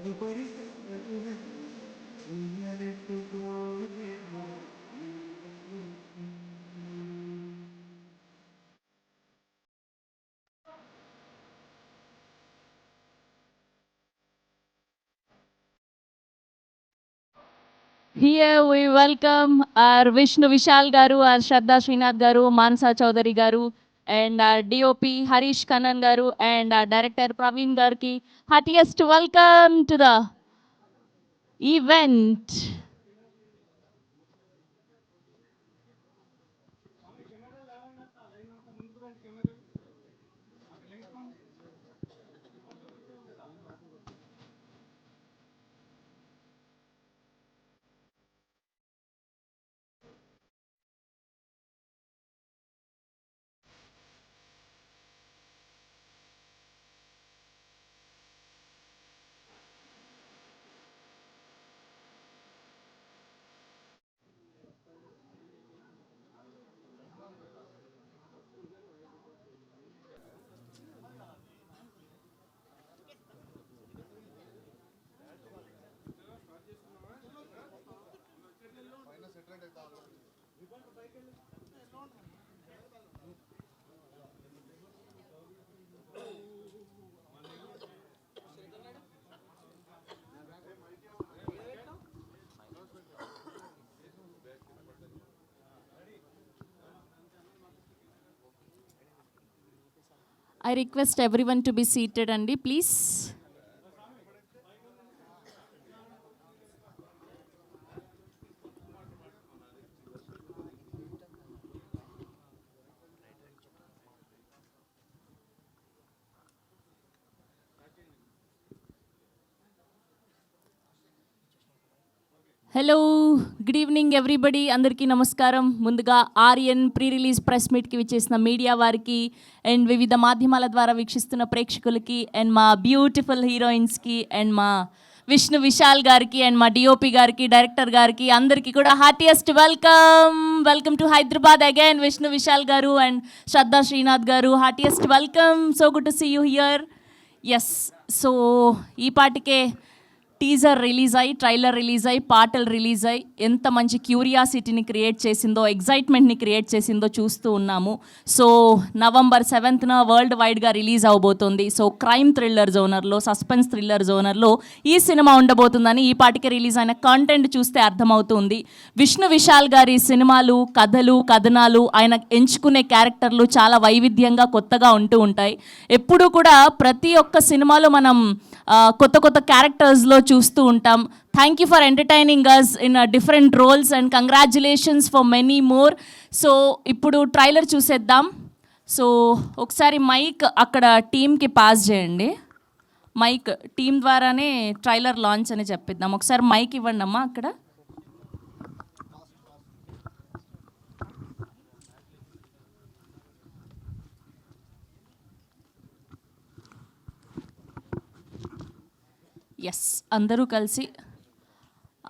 Here we welcome our Vishnu Vishal Garu, our Shraddha Srinath Garu, Mansa Chaudhary Garu, and our DOP Harish Kannan Garu, and our Director Praveen Garki. Heartiest welcome to the event. I request everyone to be seated, Andy, please. Hello good evening everybody, అందరికీ నమస్కారం. ముందుగా Aryan pre release press మీట్కి విచ్చేసిన media వారికి and వివిధ మాధ్యమాల ద్వారా వీక్షిస్తున్న ప్రేక్షకులకి అండ్ మా బ్యూటిఫుల్ హీరోయిన్స్కి అండ్ మా విష్ణు విశాల్ గారికి అండ్ మా డిఓపి గారికి, డైరెక్టర్ గారికి అందరికీ కూడా heartiest welcome to Hyderabad again. Vishnu Vishal garu and Shraddha Srinath garu, heartiest welcome. So good to see you here. Yes, so ఈ పాటికే టీజర్ రిలీజ్ అయ్యి, ట్రైలర్ రిలీజ్ అయ్యి, పాటలు రిలీజ్ అయ్యి ఎంత మంచి క్యూరియాసిటీని క్రియేట్ చేసిందో, ఎగ్జైట్మెంట్ని క్రియేట్ చేసిందో చూస్తూ ఉన్నాము. సో November 7th వరల్డ్ వైడ్గా రిలీజ్ అవబోతుంది. సో క్రైమ్ థ్రిల్లర్ జోనర్లో, సస్పెన్స్ థ్రిల్లర్ జోనర్లో ఈ సినిమా ఉండబోతుందని ఈ పాటికి రిలీజ్ అయిన కంటెంట్ చూస్తే అర్థమవుతుంది. విష్ణు విశాల్ గారి సినిమాలు, కథలు, కథనాలు, ఆయన ఎంచుకునే క్యారెక్టర్లు చాలా వైవిధ్యంగా, కొత్తగా ఉంటూ ఉంటాయి. ఎప్పుడూ కూడా ప్రతి ఒక్క సినిమాలో మనం కొత్త కొత్త క్యారెక్టర్స్లో చూస్తూ ఉంటాం. Thank you for entertaining us in different roles and congratulations for many more. So ఇప్పుడు ట్రైలర్ చూసేద్దాం. సో ఒకసారి మైక్ అక్కడ టీమ్కి పాస్ చేయండి. మైక్ టీం ద్వారానే ట్రైలర్ లాంచ్ అని చెప్పిద్దాం. ఒకసారి మైక్ ఇవ్వండి అమ్మా అక్కడ. ఎస్, అందరూ కలిసి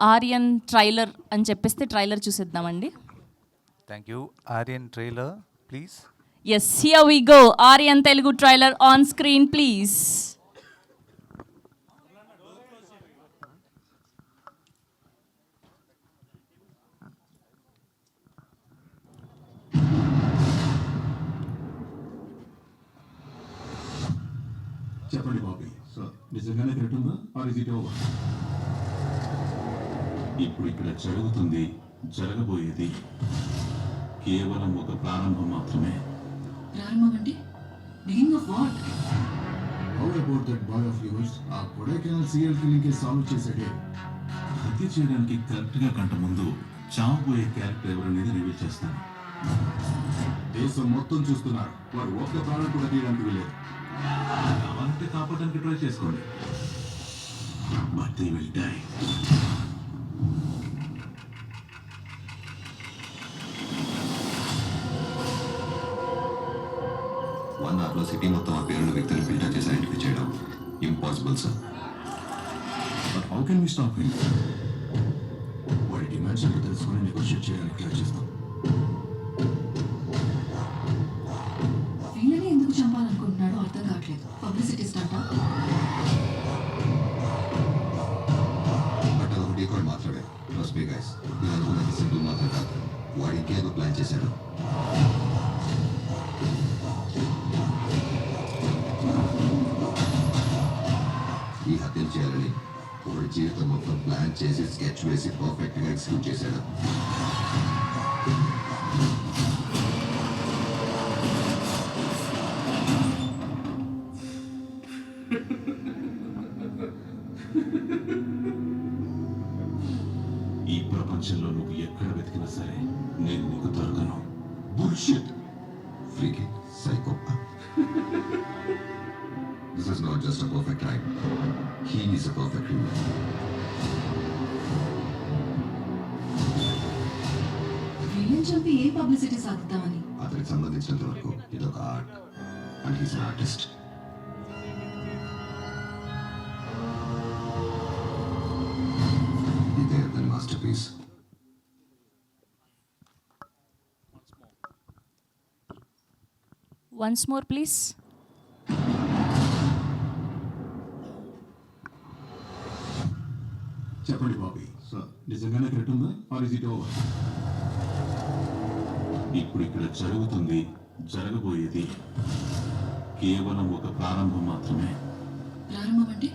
ఆర్యన్ ట్రైలర్ అని చెప్పేస్తే ట్రైలర్ చూసేద్దామండి. Thank you. Aaryan trailer please. Yes, here we go. Aaryan Telugu trailer on screen please. చెప్పండి బాబీ, నిజంగానే థ్రెట్ ఉందా ఆర్ ఇస్ ఇట్ ఓవర్? ఇప్పుడు ఇక్కడ జరుగుతుంది, జరగబోయేది కేవలం ఒక ప్రారంభం మాత్రమే. ప్రారంభం అంటే beginning of what? How about that boy of yours? ఆ Kodaikanal serial killing case solve చేసాడే, హత్య చేయడానికి కరెక్ట్గా గంట ముందు చావబోయే క్యారెక్టర్ ఎవరనేది రివీల్ చేస్తాను. దేశం మొత్తం చూస్తున్నారు, వాడు ఒక్క ప్రాణం కూడా తీయడానికి వెళ్ళలేదు. కావాలంటే కాపాడడానికి ట్రై చేసుకోండి, but they will die. One అవర్లో సిటీ మొత్తం ఆ పేరున్న వ్యక్తులు ఫిల్టర్ చేసి ఐడెంటిఫై చేయడం impossible sir. But how can we stop him? వాడి డిమాండ్స్ ఏంటో తెలుసుకొని నెగోషియేట్ చేయడానికి ట్రై చేస్తాం. వీళ్ళని ఎందుకు చంపాలనుకుంటున్నాడో అర్థం కావట్లేదు. పబ్లిసిటీ స్టంటా? జీవితం మొత్తం ప్లాన్ చేసి స్కెచ్ వేసి పర్ఫెక్ట్గా ఎగ్జిక్యూట్ చేశాడు. ఈ ప్రపంచంలో నువ్వు ఎక్కడ వెతికినా సరే నేను నీకు దొరకను. Bullshit. Freaky, psycho. This is not just a perfect crime. He is a perfect criminal. వీళ్ళని చంపి ఏ పబ్లిసిటీ సాధిద్దామని? అతనికి సంబంధించినంత వరకు ఇదొక art and he's an artist. ఇదే అతని masterpiece. Once more please. చెప్పండి బాబీ. సార్, నిజంగానే థ్రెట్ ఉందా ఆర్ ఇస్ ఇట్ ఓవర్? ఇప్పుడు ఇక్కడ జరుగుతుంది, జరగబోయేది కేవలం ఒక ప్రారంభం మాత్రమే. ప్రారంభం అంటే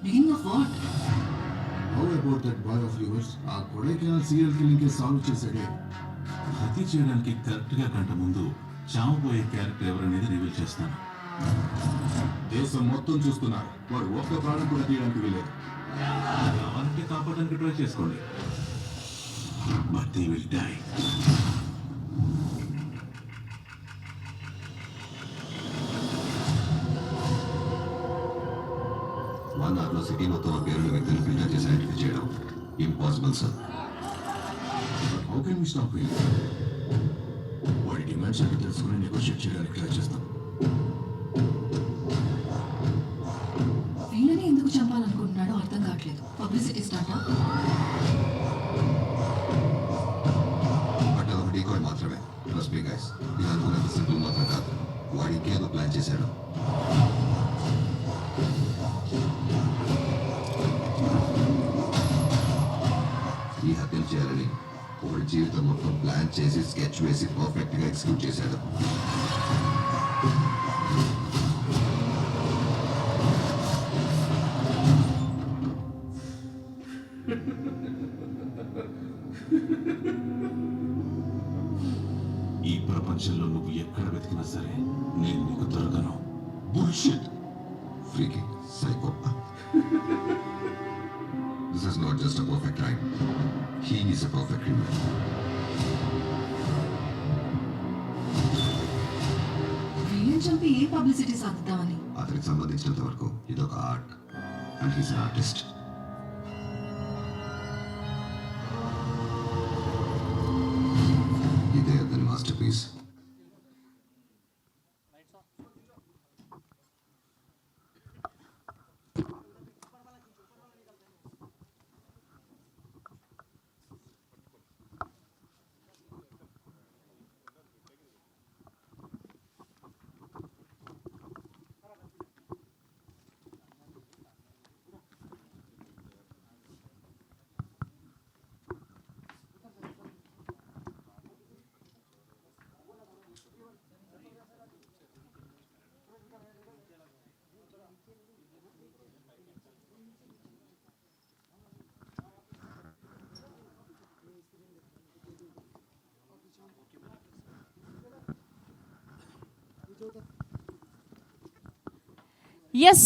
beginning of what? How about that boy of yours? ఆ Kodaikanal serial killing case solve చేశాడే. హత్య చేయడానికి కరెక్ట్ గా గంట ముందు చావబోయే క్యారెక్టర్ ఎవరనేది రివీల్ చేస్తాను. దేశం మొత్తం చూస్తున్నారు. వాడు ఒక్క ప్రాణం కూడా తీయడానికి వీలేదు. కావాలంటే కాపాడడానికి ట్రై చేసుకోండి. But they will die. One అవర్లో సిటీ మొత్తం ఆ పేరున్న వ్యక్తిని ఫిల్టర్ చేసి ఐడెంటిఫై చేయడం impossible sir. How can we stop him? వాడి డిమాండ్స్ ఏంటో తెలుసుకుని నెగోషియేట్ చేయడానికి ట్రై చేస్తాం. వీళ్ళని ఎందుకు చంపాలనుకుంటున్నాడో అర్థం కావట్లేదు. పబ్లిసిటీ స్టార్టా? బట్ అదొక డీకాయ్ మాత్రమే. ట్రస్ట్ మీ గైస్, ఇది అనుకునేది సింపుల్ మాత్రం కాదు. వాడు ఇంకేదో ప్లాన్ చేశాడు. ఈ హత్యలు చేయాలని ఒకటి జీవితం మొత్తం ప్లాన్ చేసి స్కెచ్ వేసి పర్ఫెక్ట్గా ఎగ్జిక్యూట్ చేశాడు. ఈ ప్రపంచంలో నువ్వు ఎక్కడ వెతికినా సరే నేను నీకు దొరకను. Bullshit. Freaky, psycho. This is not just a perfect crime. He is a perfect criminal. వీళ్ళని చంపి ఏ పబ్లిసిటీ సాధిద్దామని? అతనికి సంబంధించినంత వరకు ఇదొక art and he's an artist. ఇదే అతని masterpiece. Yes,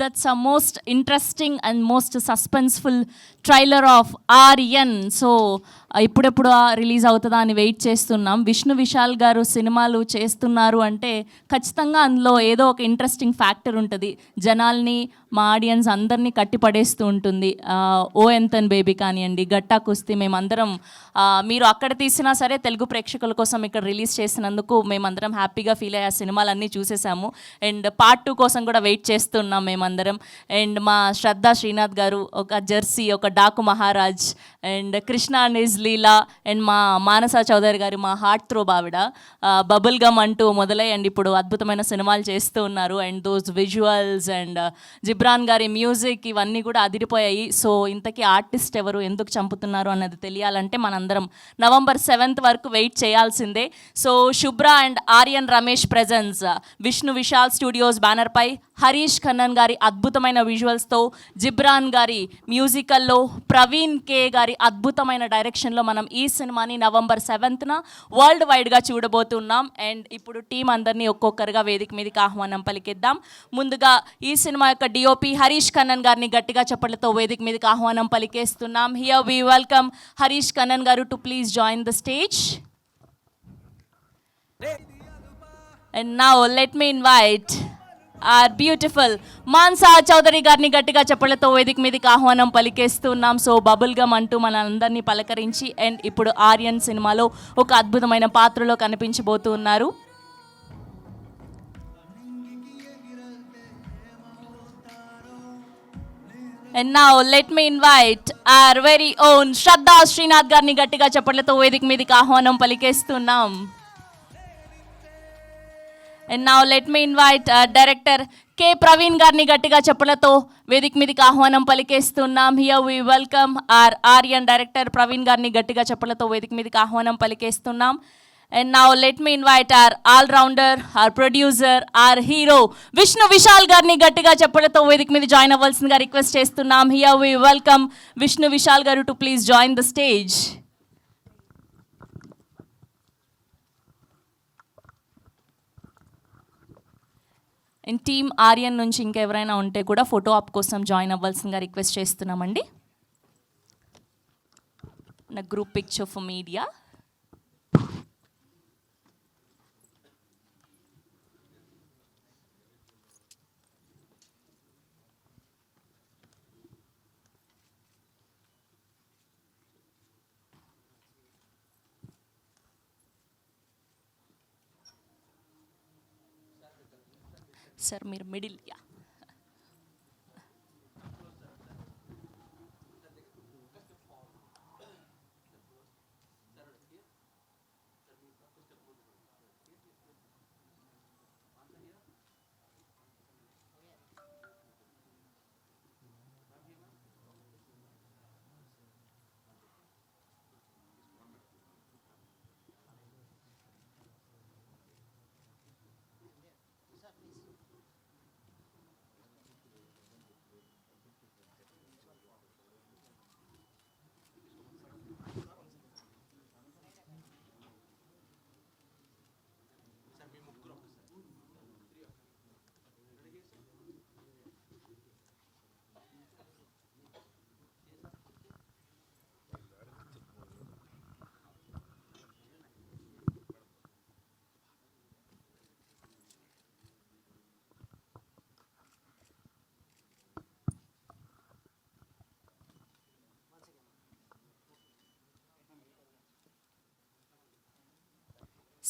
that's a most interesting and most suspenseful trailer of Aaryan. So, ఇప్పుడెప్పుడు release అవుతుందా అని వెయిట్ చేస్తున్నాం. విష్ణు విశాల్ గారు సినిమాలు చేస్తున్నారు అంటే ఖచ్చితంగా అందులో ఏదో ఒక ఇంట్రెస్టింగ్ ఫ్యాక్టర్ ఉంటుంది. జనాల్ని, మా ఆడియన్స్ అందరినీ కట్టిపడేస్తూ ఉంటుంది. ఓ ఎంతన్ బేబీ కానివ్వండి, గట్టా కుస్తీ, మేమందరం మీరు అక్కడ తీసినా సరే తెలుగు ప్రేక్షకుల కోసం ఇక్కడ రిలీజ్ చేసినందుకు మేమందరం హ్యాపీగా ఫీల్ అయ్యే సినిమాలన్నీ చూసేసాము. అండ్ పార్ట్ 2 కోసం కూడా వెయిట్ చేస్తున్నాం మేమందరం. అండ్ మా శ్రద్ధా శ్రీనాథ్ గారు ఒక జెర్సీ, ఒక Daaku Maharaj, and Krishna and his Leela, and మా మానస చౌదరి గారు మా హార్ట్ త్రో బావిడ, బబుల్ గమ్ అంటూ మొదలై అండ్ ఇప్పుడు అద్భుతమైన సినిమాలు చేస్తూ ఉన్నారు. And those visuals and Ghibran గారి మ్యూజిక్ ఇవన్నీ కూడా అదిరిపోయాయి. సో ఇంతకీ ఆర్టిస్ట్ ఎవరు, ఎందుకు చంపుతున్నారు అన్నది తెలియాలంటే మనందరం November 7th వరకు వెయిట్ చేయాల్సిందే. So Shubhra and Aaryan Ramesh presents Vishnu Vishal studios బ్యానర్పై హరీష్ ఖన్నన్ గారి అద్భుతమైన విజువల్స్తో, జిబ్రాన్ గారి మ్యూజికల్లో, ప్రవీణ్ కే గారి అద్భుతమైన డైరెక్షన్లో మనం ఈ సినిమాని November 7th వరల్డ్ వైడ్గా చూడబోతున్నాం. అండ్ ఇప్పుడు టీం అందరినీ ఒక్కొక్కరుగా వేదిక మీదకి ఆహ్వానం పలికిద్దాం. ముందుగా ఈ సినిమా యొక్క డిఓపి హరీష్ ఖన్నన్ గారిని గట్టిగా చప్పట్లతో వేదిక మీదకి ఆహ్వానం పలికేస్తున్నాం. Here we welcome Harish Khannan garu to please join the stage. And now let me invite our beautiful Mansa Chaudhary గారిని గట్టిగా చెప్పలతో వేదిక మీదకి ఆహ్వానం పలికేస్తున్నాం. సో బబుల్ గమ్ అంటూ మనందరినీ పలకరించి అండ్ ఇప్పుడు ఆర్యన్ సినిమాలో ఒక అద్భుతమైన పాత్రలో కనిపించబోతున్నారు. And now let me invite our very own శ్రద్ధా శ్రీనాథ్ గారిని గట్టిగా చెప్పలతో వేదిక మీదకి ఆహ్వానం పలికేస్తున్నాం. And now let me invite director K Praveen గారిని గట్టిగా చెప్పలతో వేదిక మీదకి ఆహ్వానం పలికేస్తున్నాం. Here we welcome our Aaryan director Praveen గారిని గట్టిగా చెప్పలతో వేదిక మీదకి ఆహ్వానం పలికేస్తున్నాం. And now let me invite our all-rounder, our producer, our hero, Vishnu Vishal గారిని గట్టిగా చెప్పలతో వేదిక మీద జాయిన్ అవ్వాల్సిందిగా రిక్వెస్ట్ చేస్తున్నాం. Here we welcome Vishnu Vishal గారు to please join the stage. And team Aryan నుంచి ఇంకెవరైనా ఉంటే కూడా ఫోటో ఆప్ కోసం జాయిన్ అవ్వాల్సిందిగా రిక్వెస్ట్ చేస్తున్నామండి. నా group picture for media. Sir మీరు middle. Yeah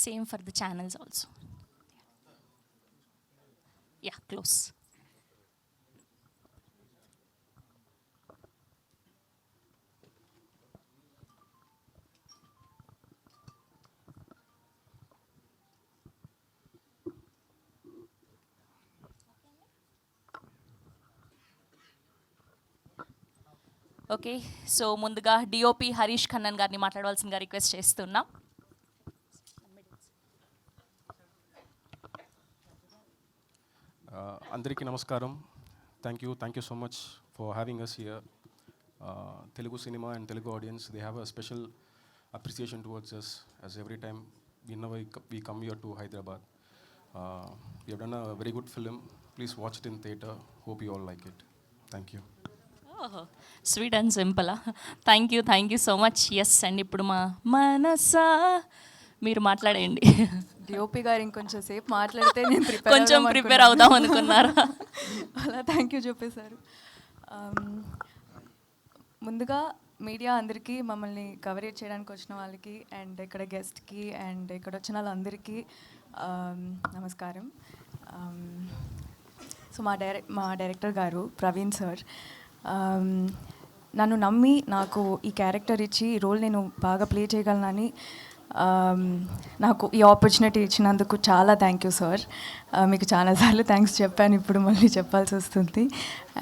Same for the channels also. Yeah, close. Okay, so ముందుగా డిఓపి హరీష్ ఖన్నన్ గారిని మాట్లాడవలసిందిగా రిక్వెస్ట్ చేస్తున్నాం. అందరికీ నమస్కారం. Thank you so much for having us here. Telugu cinema and Telugu audience, they have a special appreciation towards us as every time we come here to Hyderabad. We have done a very good film. Please watch it in theatre. Hope you all like it. Thank you. Sweet and simple. Thank you so much. Yes, and ఇప్పుడు మా మనసా మీరు మాట్లాడేయండి. DOP గారు ఇంకొంచెం సేపు మాట్లాడితే నేను కొంచెం prepare అవుదాం అనుకున్నారు. అలా థ్యాంక్ యూ చెప్పేశారు. ముందుగా మీడియా అందరికీ, మమ్మల్ని కవరేజ్ చేయడానికి వచ్చిన వాళ్ళకి, అండ్ ఇక్కడ గెస్ట్కి, అండ్ ఇక్కడ వచ్చిన వాళ్ళందరికీ నమస్కారం. సో మా డైరెక్టర్ గారు ప్రవీణ్ సార్ నన్ను నమ్మి నాకు ఈ క్యారెక్టర్ ఇచ్చి ఈ రోల్ నేను బాగా ప్లే చేయగలనని నాకు ఈ ఆపర్చునిటీ ఇచ్చినందుకు చాలా థ్యాంక్ యూ సార్. మీకు చాలాసార్లు థ్యాంక్స్ చెప్పాను, ఇప్పుడు మళ్ళీ చెప్పాల్సి వస్తుంది.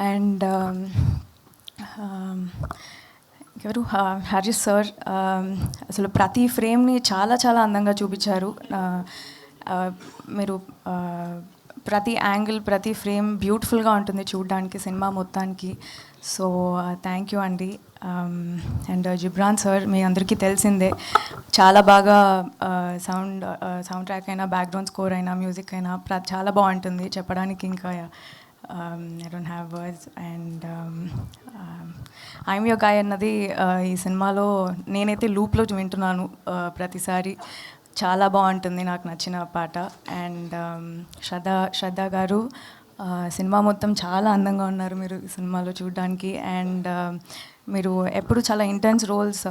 అండ్ ఎవరు హరీష్ సార్ అసలు ప్రతి ఫ్రేమ్ని చాలా చాలా అందంగా చూపించారు. మీరు ప్రతి యాంగిల్ ప్రతి ఫ్రేమ్ బ్యూటిఫుల్గా ఉంటుంది చూడడానికి సినిమా మొత్తానికి. సో థ్యాంక్ యూ అండి. అండ్ జిబ్రాన్ సార్ మీ అందరికీ తెలిసిందే, చాలా బాగా సౌండ్ ట్రాక్ అయినా బ్యాక్గ్రౌండ్ స్కోర్ అయినా మ్యూజిక్ అయినా చాలా బాగుంటుంది చెప్పడానికి. ఇంకా I don't have words. And I'm your guy అన్నది ఈ సినిమాలో నేనైతే లూప్లో వింటున్నాను ప్రతిసారి. చాలా బాగుంటుంది, నాకు నచ్చిన పాట. అండ్ శ్రద్ధ గారు సినిమా మొత్తం చాలా అందంగా ఉన్నారు మీరు ఈ సినిమాలో చూడడానికి. అండ్ మీరు ఎప్పుడు చాలా ఇంటెన్స్ రోల్స్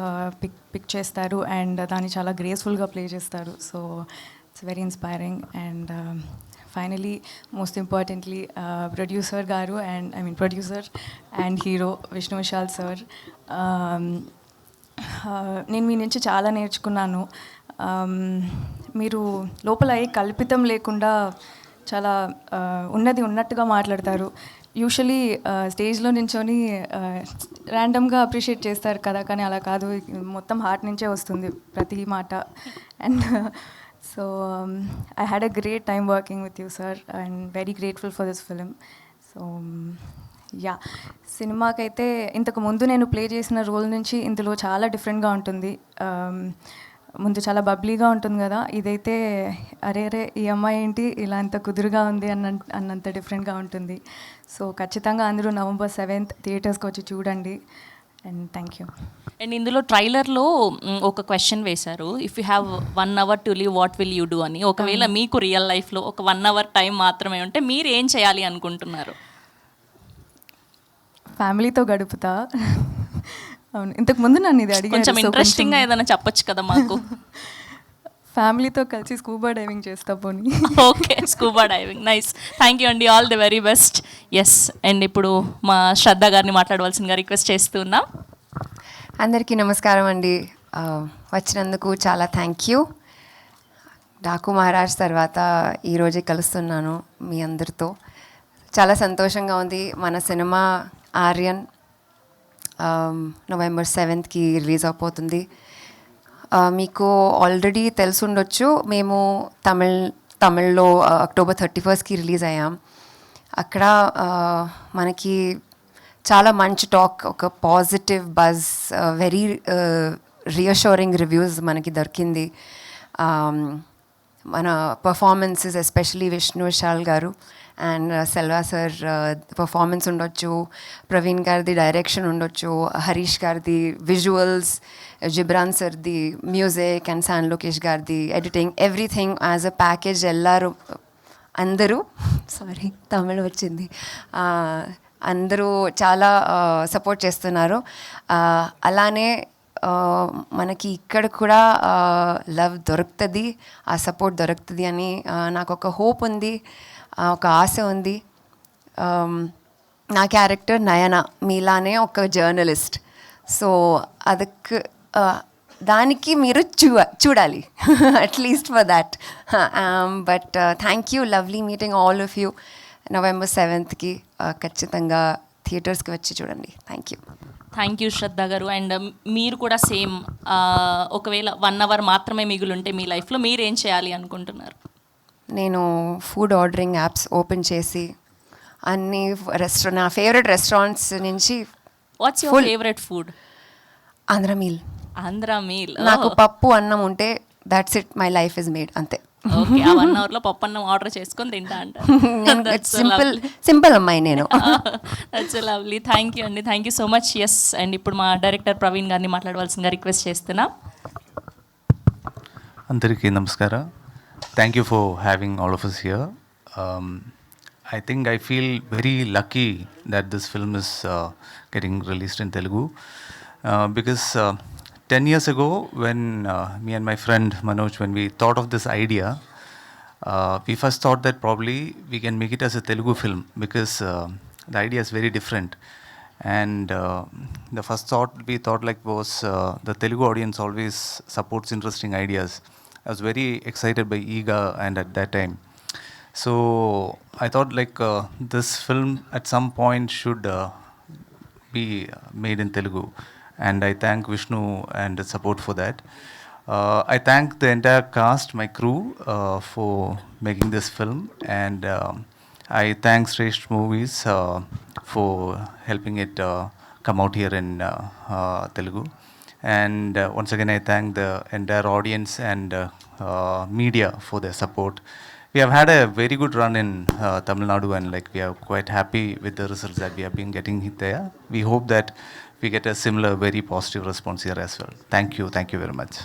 పిక్ చేస్తారు అండ్ దాన్ని చాలా గ్రేస్ఫుల్గా ప్లే చేస్తారు. So it's very inspiring. And finally most importantly producer గారు and producer and hero Vishnu Vishal sir, నేను మీ నుంచి చాలా నేర్చుకున్నాను. మీరు లోపల ఏ కల్పితం లేకుండా చాలా ఉన్నది ఉన్నట్టుగా మాట్లాడతారు. యూజువలీ స్టేజ్లో నించొని ర్యాండమ్గా అప్రిషియేట్ చేస్తారు కదా, కానీ అలా కాదు, మొత్తం హార్ట్ నుంచే వస్తుంది ప్రతి మాట. And so I had a great time working with you sir and very grateful for this film. So yeah, సినిమాకైతే ఇంతకు ముందు నేను ప్లే చేసిన రోల్ నుంచి ఇందులో చాలా డిఫరెంట్గా ఉంటుంది. ముందు చాలా బబ్లీగా ఉంటుంది కదా, ఇదైతే అరే ఈ అమ్మాయి ఏంటి ఇలా అంత కుదురుగా ఉంది అన్నంత డిఫరెంట్గా ఉంటుంది. సో ఖచ్చితంగా అందరూ November 7th థియేటర్స్కి వచ్చి చూడండి. And thank you. అండ్ ఇందులో ట్రైలర్లో ఒక క్వశ్చన్ వేశారు, if you have 1 hour to live what will you do అని. ఒకవేళ మీకు రియల్ లైఫ్లో ఒక 1 hour టైం మాత్రమే ఉంటే మీరు ఏం చేయాలి అనుకుంటున్నారు? ఫ్యామిలీతో గడుపుతా. అవును, ఇంతకు ముందు నన్ను ఇది అడిగారు. కొంచెం ఇంట్రెస్టింగ్గా ఏదైనా చెప్పొచ్చు కదా మాకు. ఫ్యామిలీతో కలిసి స్కూబా డైవింగ్ చేస్తా పోనీ. Okay, scuba diving, nice. Thank you అండి, all the very best. Yes, and ఇప్పుడు మా శ్రద్ధ గారిని మాట్లాడవలసిందిగా రిక్వెస్ట్ చేస్తూ ఉన్నాం. అందరికీ నమస్కారం అండి. వచ్చినందుకు చాలా థ్యాంక్ యూ. డాకు మహారాజ్ తర్వాత ఈరోజే కలుస్తున్నాను మీ అందరితో. చాలా సంతోషంగా ఉంది. మన cinema Aryan November 7th release అయిపోతుంది. మీకు ఆల్రెడీ తెలుసుండొచ్చు, మేము తమిళ్లో October 31st రిలీజ్ అయ్యాం. అక్కడ మనకి చాలా మంచి టాక్, ఒక positive buzz, very reassuring reviews మనకి దొరికింది. మన performances especially Vishnu Vishal garu and Selva sir performance ఉండొచ్చు, ప్రవీణ్ గారిది డైరెక్షన్ ఉండొచ్చు, హరీష్ గారిది విజువల్స్, జిబ్రాన్ సార్ది మ్యూజిక్ అండ్ శాన్ లోకేష్ గారిది editing, everything as a package అందరూ సారీ తమిళ్ వచ్చింది, అందరూ చాలా సపోర్ట్ చేస్తున్నారు. అలానే మనకి ఇక్కడ కూడా లవ్ దొరుకుతుంది, ఆ సపోర్ట్ దొరుకుతుంది అని నాకు ఒక హోప్ ఉంది, ఒక ఆశ ఉంది. నా క్యారెక్టర్ నయన మీలానే ఒక జర్నలిస్ట్. సో దానికి మీరు చూడాలి at least for that. But thank you, lovely meeting all of you. November 7th ఖచ్చితంగా థియేటర్స్కి వచ్చి చూడండి. Thank you. థ్యాంక్ యూ శ్రద్ధ గారు. అండ్ మీరు కూడా సేమ్, ఒకవేళ 1 hour మాత్రమే మిగులుంటే మీ లైఫ్లో మీరు ఏం చేయాలి అనుకుంటున్నారు? నేను ఫుడ్ ఆర్డరింగ్ యాప్స్ ఓపెన్ చేసి అన్ని నా ఫేవరెట్ రెస్టారెంట్స్ నుంచి. What's your favourite food? Andhra meal. Andhra meal. నాకు పప్పు అన్నం ఉంటే that's it, my life is made, అంతే. ఓకే, ఆ 1 hourలో పప్పు అన్నం ఆర్డర్ చేసుకొని తింటా అంటారు. సింపుల్ అమ్మాయి నేను. That's lovely. థ్యాంక్ యూ అండి, thank you so much. Yes, and ఇప్పుడు మా డైరెక్టర్ ప్రవీణ్ గారిని మాట్లాడవలసిందిగా రిక్వెస్ట్ చేస్తున్నా. అందరికీ నమస్కారం. Thank you for having all of us here. I think I feel very lucky that this film is getting released in Telugu because 10 years ago when me and my friend Manoj, when we thought of this idea, we first thought that probably we can make it as a Telugu film because the idea is very different. And the first thought we thought like was the Telugu audience always supports interesting ideas. I was very excited by Eega and at that time. So I thought like this film at some point should be made in Telugu, and I thank Vishnu and the support for that. I thank the entire cast, my crew, for making this film, and I thank Shrestha Movies for helping it come out here in Telugu. And once again, I thank the entire audience and media for their support. We have had a very good run in Tamil Nadu, and like we are quite happy with the results that we have been getting there. We hope that we get a similar, very positive response here as well. Thank you very much.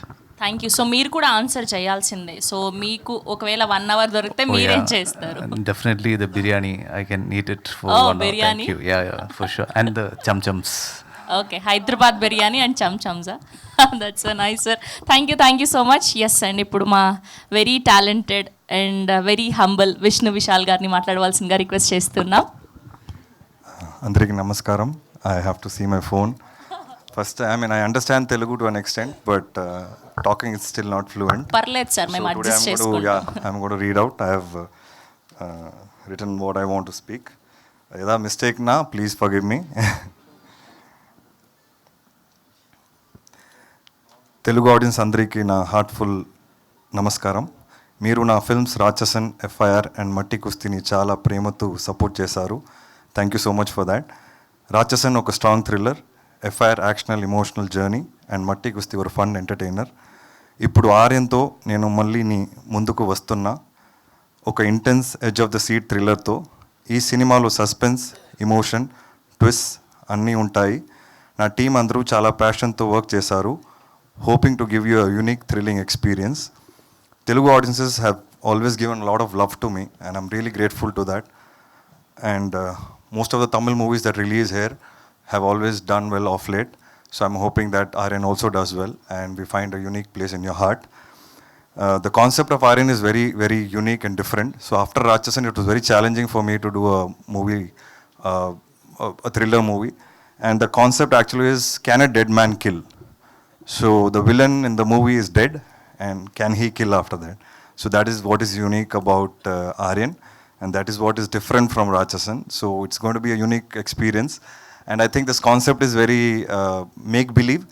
Thank you. So మీరు కూడా answer చేయాల్సిందే. So మీకు ఒకవేళ 1 hour దొరికితే మీరేం చేస్తారు? Definitely the biryani. I can eat it for Oh, 1 hour. biryani? Thank you. Yeah, for sure. And the chum-chums. Okay, Hyderabad biryani and చమ్చమ్సా. That's nice sir. Thank you so much. Yes and ఇప్పుడు మా very talented and very humble Vishnu Vishal గారిని మాట్లాడవలసిందిగా request చేస్తున్నాం. అందరికీ నమస్కారం. I have to see my phone. First, I mean, I understand Telugu to an extent, but talking is still not fluent. పర్లేదు sir, మేము So today adjust చేసుకుంటాం. I'm going to read out. I have written what I want to speak. Yada mistake na, please forgive me. Telugu audience అందరికీ నా heartful నమస్కారం. మీరు నా films Ratsasan, FIR and మట్టి కుస్తీని చాలా ప్రేమతో సపోర్ట్ చేశారు. Thank you so much for that. Ratsasan ఒక strong thriller, FIR actional emotional journey and Matti Kusthi ఒక ఫన్ ఎంటర్టైనర్. ఇప్పుడు ఆర్యన్తో నేను మళ్ళీ ముందుకు వస్తున్నా ఒక intense edge of the seat థ్రిల్లర్తో. ఈ సినిమాలో సస్పెన్స్, ఎమోషన్, ట్విస్ట్ అన్నీ ఉంటాయి. నా టీం అందరూ చాలా ప్యాషన్తో వర్క్ చేశారు, hoping to give you a unique, thrilling experience. Telugu audiences have always given a lot of love to me, and I'm really grateful to that. And most of the Tamil movies that release here have always done well of late. So I'm hoping that Aaryan also does well, and we find a unique place in your heart. The concept of Aaryan is very, very unique and different. So after Rakshasan, it was very challenging for me to do a movie, a thriller movie. And the concept actually is, can a dead man kill? So the villain in the movie is dead, and can he kill after that? So that is what is unique about Aaryan, and that is what is different from Rakshasan. So it's going to be a unique experience, and I think this concept is very make-believe.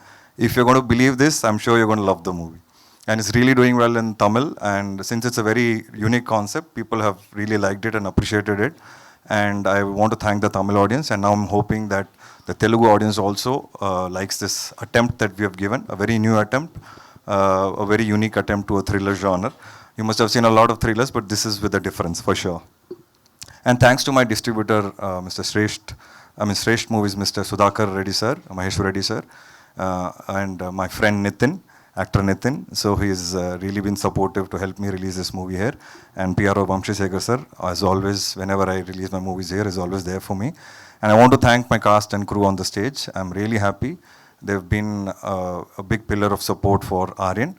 If you're going to believe this, I'm sure you're going to love the movie. And it's really doing well in Tamil, and since it's a very unique concept, people have really liked it and appreciated it. And I want to thank the Tamil audience, and now I'm hoping that the Telugu audience also likes this attempt that we have given, a very new attempt, a very unique attempt to a thriller genre. You must have seen a lot of thrillers, but this is with a difference for sure. And thanks to my distributor, Mr. Shrestha Movies, Mr. Sudhakar Reddy sir, Maheshwar Reddy sir, and my friend Nitin, actor Nitin. So he's really been supportive to help me release this movie here. And PRO Vamshi Sekhar sir, as always, whenever I release my movies here, is always there for me. And I want to thank my cast and crew on the stage. I'm really happy. They've been a big pillar of support for Aaryan.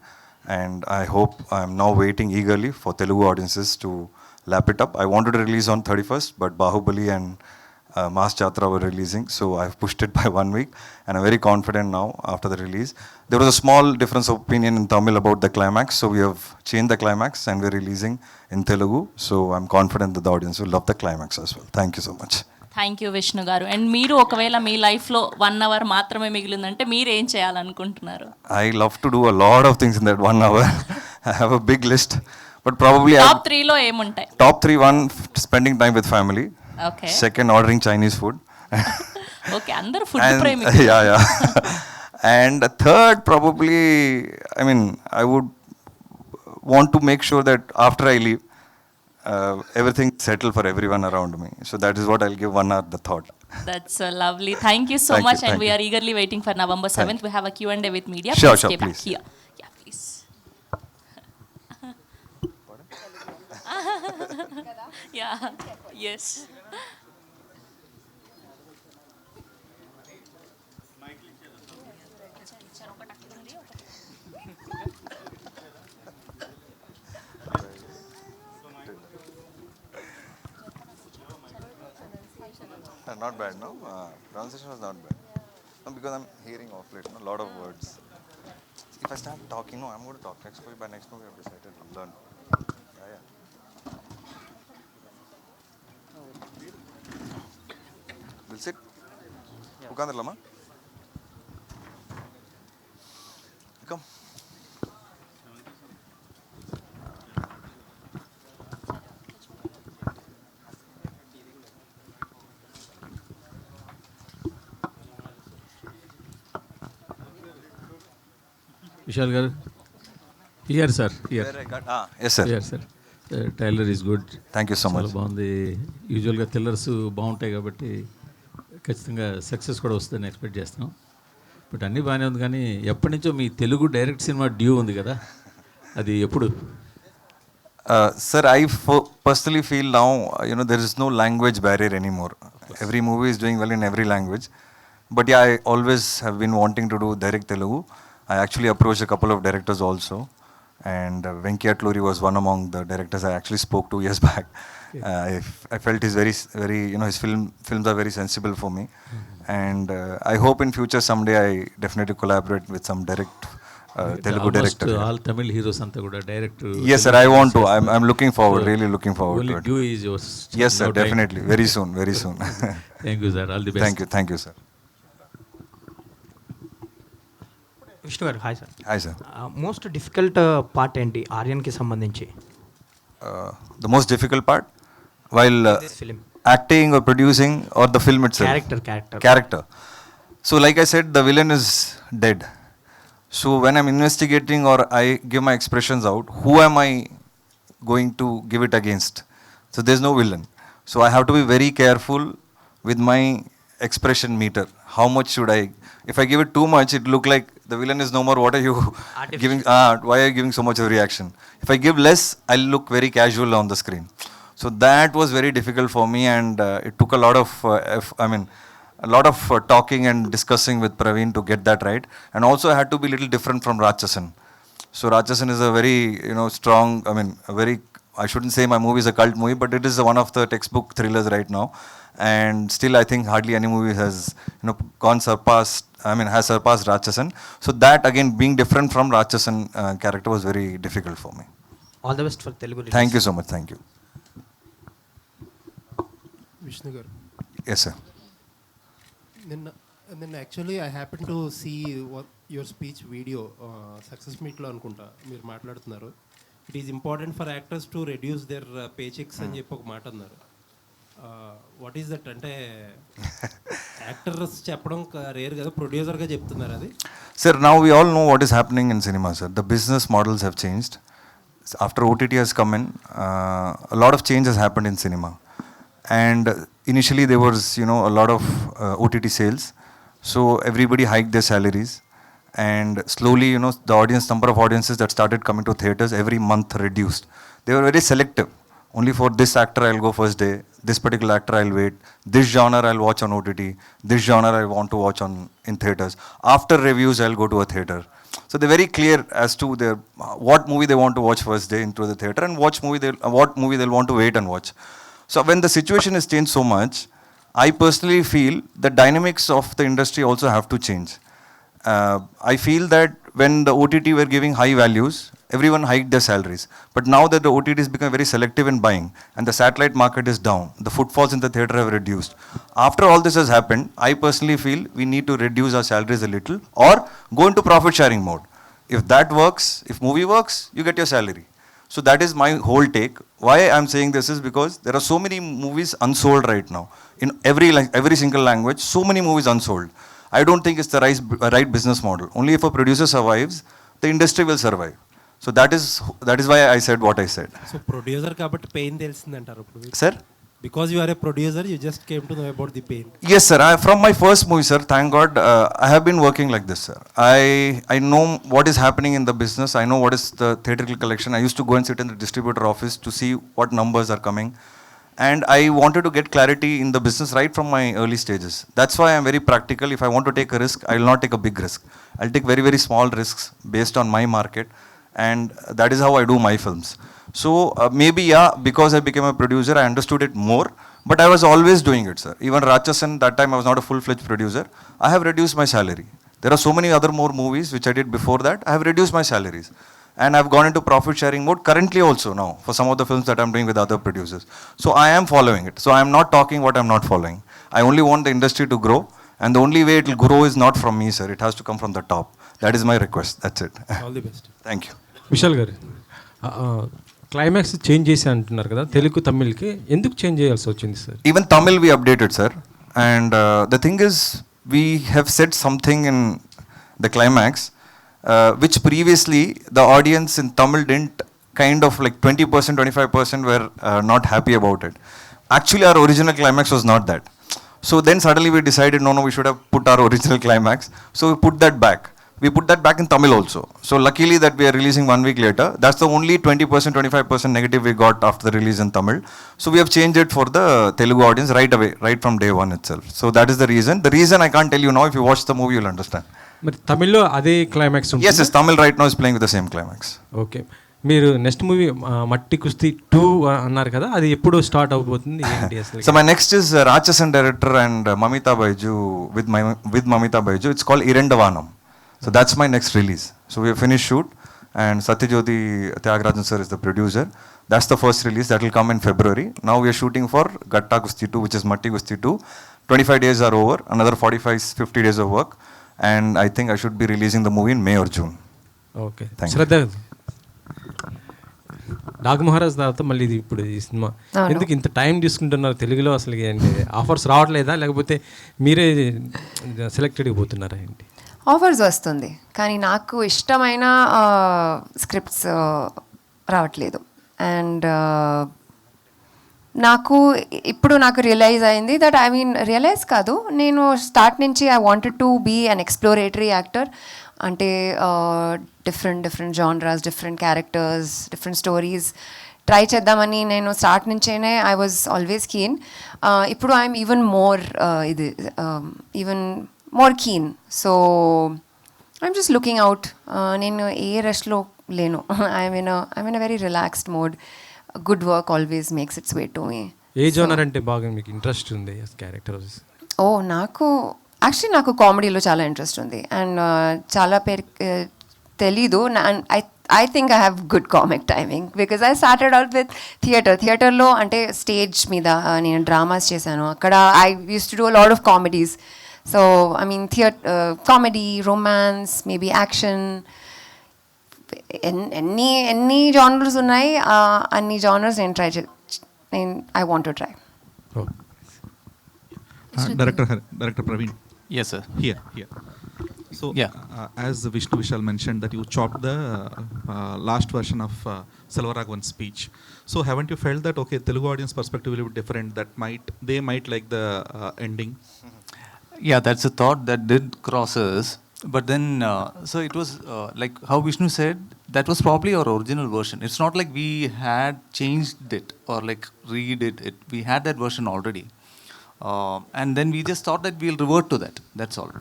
And I hope I'm now waiting eagerly for Telugu audiences to lap it up. I wanted to release on 31st, but Bahubali and Mass Jatra were releasing, so I've pushed it by 1 week, and I'm very confident now after the release. There was a small difference of opinion in Tamil about the climax, so we have changed the climax and we're releasing in Telugu, so I'm confident that the audience will love the climax as well. Thank you so much. Thank you Vishnu గారు. And మీరు ఒకవేళ మీ లైఫ్లో 1 hour మాత్రమే మిగిలిందంటే మీరు ఏం చేయాలనుకుంటున్నారు? I love to do a lot of things in that 1 hour. I have a big list, but probably top 3లో ఏముంటాయి? Top 3, 1, spending time with family. Okay. Second, ordering Chinese food. Okay, అందరూ food ప్రేమికులు. Yeah. And third, probably, I mean, I would want to make sure that after I leave, everything settled for everyone around me. So that is what I'll give 1 hour the thought. That's lovely. Thank you so Thank much. you, And thank we you. are eagerly waiting for November 7th. We have a Q&A with media. Sure, Stay back please. here. Yeah, please. Yeah, yes. Not bad, no? Pronunciation was not bad. No, because I'm hearing off late, a lot of words. If I start talking, no, I'm going to talk. Next movie, by next movie, I've decided to learn. Yeah. Will sit? Ukandirlama? Come. Vishal గారు here sir yes sir. Here sir trailer is good. Thank you so చాలా much. బాగుంది. యూజువల్గా thrillers బాగుంటాయి కాబట్టి ఖచ్చితంగా success కూడా వస్తుందని expect చేస్తాం. బట్ అన్నీ బాగానే ఉంది, కానీ ఎప్పటి నుంచో మీ తెలుగు డైరెక్ట్ సినిమా డ్యూ ఉంది కదా, అది ఎప్పుడు? Sir, I personally feel now, there is no language barrier anymore. Every movie is doing well in every language. But yeah, I always have been wanting to do direct Telugu. I actually approached a couple of directors also. And Venki Atluri was one among the directors I actually spoke 2 years back. I felt he's very, his films are very sensible for me. And I hope in future someday I definitely collaborate with some Telugu director. All Tamil heroes anta kuda direct. Yes sir, I want to. I'm looking forward, really looking forward only to it. due is yours. Yes sir, No doubt. definitely. Very soon, very soon. Thank you sir, all the best. Thank you sir. Vishnu గారు hi sir. Hi sir. Most difficult part ఏంటి ఆర్యన్కి సంబంధించి? The most difficult part while This film. acting or producing or the film itself? Character. So like I said, the villain is dead. So when I'm investigating or I give my expressions out, who am I going to give it against? So there's no villain. So I have to be very careful with my expression meter. How much should I? If I give it too much, it look like the villain is no more. What are you giving? Why are you giving so much of reaction? If I give less, I'll look very casual on the screen. So that was very difficult for me, and it took a lot of talking and discussing with Praveen to get that right. And also I had to be a little different from Ratchasan. So Ratchasan is a very, strong, I shouldn't say my movie is a cult movie, but it is one of the textbook thrillers right now. And still I think hardly any movie has, has surpassed Ratchasan. So that again, being different from Ratchasan character was very difficult for me. All the best for Telugu release. Thank you so much, thank you. Vishnu గారు, Yes sir. నిన్న actually I happen to see your speech video success మీట్లో అనుకుంటా మీరు మాట్లాడుతున్నారు. It is important for actors to reduce their pay checks అని చెప్పి ఒక మాట అన్నారు. What is that? అంటే యాక్టర్స్ చెప్పడం రేర్ కదా, ప్రొడ్యూసర్గా చెప్తున్నారు అది. Sir, now we all know what is happening in cinema, sir. The business models have changed. After OTT has come in, a lot of change has happened in cinema. And initially there was, a lot of OTT sales. So everybody hiked their salaries. And slowly, the number of audiences that started coming to theaters every month reduced. They were very selective. Only for this actor I'll go first day. This particular actor I'll wait. This genre I'll watch on OTT. This genre I want to watch in theaters. After reviews I'll go to a theater. So they're very clear as to what movie they want to watch first day into the theater, and what movie they'll want to wait and watch. So when the situation has changed so much, I personally feel the dynamics of the industry also have to change. I feel that when the OTT were giving high values, everyone hiked their salaries. But now that the OTT has become very selective in buying and the satellite market is down, the footfalls in the theater have reduced. After all this has happened, I personally feel we need to reduce our salaries a little or go into profit sharing mode. If that works, if movie works, you get your salary. So that is my whole take. Why I'm saying this is because there are so many movies unsold right now. In every single language, so many movies unsold. I don't think it's the right business model. Only if a producer survives, the industry will survive. So that is why I said what I said. So producer కాబట్టి pain తెలిసిందంటారు ఇప్పుడు? Sir? Because you are a producer, you just came to know about the pain. Yes, sir. From my first movie, sir, thank God, I have been working like this, sir. I know what is happening in the business. I know what is the theatrical collection. I used to go and sit in the distributor office to see what numbers are coming. And I wanted to get clarity in the business right from my early stages. That's why I'm very practical. If I want to take a risk, I will not take a big risk. I'll take very, very small risks based on my market. And that is how I do my films. So maybe, because I became a producer, I understood it more. But I was always doing it, sir. Even Ratchasan, that time I was not a full-fledged producer. I have reduced my salary. There are so many other more movies which I did before that. I have reduced my salaries. And I've gone into profit sharing mode currently also now for some of the films that I'm doing with other producers. So I am following it. So I am not talking what I'm not following. I only want the industry to grow. And the only way it will grow is not from me, sir. It has to come from the top. That is my request. That's it. All the best. Thank you. Vishal గారు, climax change చేసి అంటున్నారు కదా, తెలుగు తమిళ్కి ఎందుకు change చేయాల్సి వచ్చింది sir? Even Tamil we updated, sir. And the thing is, we have said something in the climax which previously the audience in Tamil didn't, kind of like 20%, 25% were not happy about it. Actually, our original climax was not that. So then suddenly we decided, no, we should have put our original climax. So we put that back. We put that back in Tamil also. So luckily that we are releasing 1 week later. That's the only 20%, 25% negative we got after the release in Tamil. So we have changed it for the Telugu audience right away, right from day one itself. So that is the reason. The reason I can't tell you now. If you watch the movie, you'll understand. మరి తమిళ్లో అదే climax Yes, yes. Tamil right now is playing with the same climax. Okay. మీరు next movie మట్టి కుస్తీ 2 అన్నారు కదా, అది ఎప్పుడు స్టార్ట్ అవబోతుంది ఏంటి అసలు? So my next is Rachasan director and Mamita Baiju with Mamita Baiju. It's called Irendavanam. So that's my next release. So we have finished shoot and Satyajyoti Tyagarajan sir is the producer. That's the first release that will come in February. Now we are shooting for Gatta Kusti 2, which is Matti Kusti 2. 25 days are over, another 45-50 days of work, and I think I should be releasing the movie in May or June. Okay. Thank you. శ్రద్ధ నాగ్ మహారాజ్ తర్వాత మళ్ళీ ఇది ఇప్పుడు ఈ cinema ఎందుకు ఇంత time తీసుకుంటున్నారు తెలుగులో? అసలు ఏంటి ఆఫర్స్ రావట్లేదా, లేకపోతే మీరే సెలెక్టెడ్గా పోతున్నారా ఏంటి? ఆఫర్స్ వస్తుంది, కానీ నాకు ఇష్టమైన స్క్రిప్ట్స్ రావట్లేదు. అండ్ నాకు రియలైజ్ అయింది దట్ రియలైజ్ కాదు, నేను స్టార్ట్ నుంచి I wanted to be an exploratory actor. అంటే different genres, different characters, different stories try చేద్దామని నేను స్టార్ట్ నుంచేనే ఐ వాజ్ ఆల్వేస్ కీన్. ఇప్పుడు I'm even more keen. So I'm just looking out. నేను ఏ రష్లో లేను. I'm in a very relaxed mode. Good work always makes its way to me. ఏ genre అంటే బాగా మీకు ఇంట్రెస్ట్ ఉంది క్యారెక్టర్స్? నాకు కామెడీలో చాలా ఇంట్రెస్ట్ ఉంది. అండ్ చాలా పేరు తెలీదు. I think I have good comic timing because I started out with థియేటర్లో అంటే స్టేజ్ మీద నేను డ్రామాస్ చేశాను. అక్కడ I used to do a lot of comedies. So comedy, romance, maybe action, ఎన్ని జానర్స్ ఉన్నాయి, అన్ని జానర్స్ నేను I want to try. Director Praveen. Yes, sir. Here. So, yeah. As Vishnu Vishal mentioned that you chopped the last version of Selvaraghavan's speech. So, haven't you felt that, okay, Telugu audience perspective will be different, that they might like the ending? Yeah, that's a thought that did cross us. But then, so it was like how Vishnu said, that was probably our original version. It's not like we had changed it or like redid it. We had that version already. And then we just thought that we'll revert to that. That's all.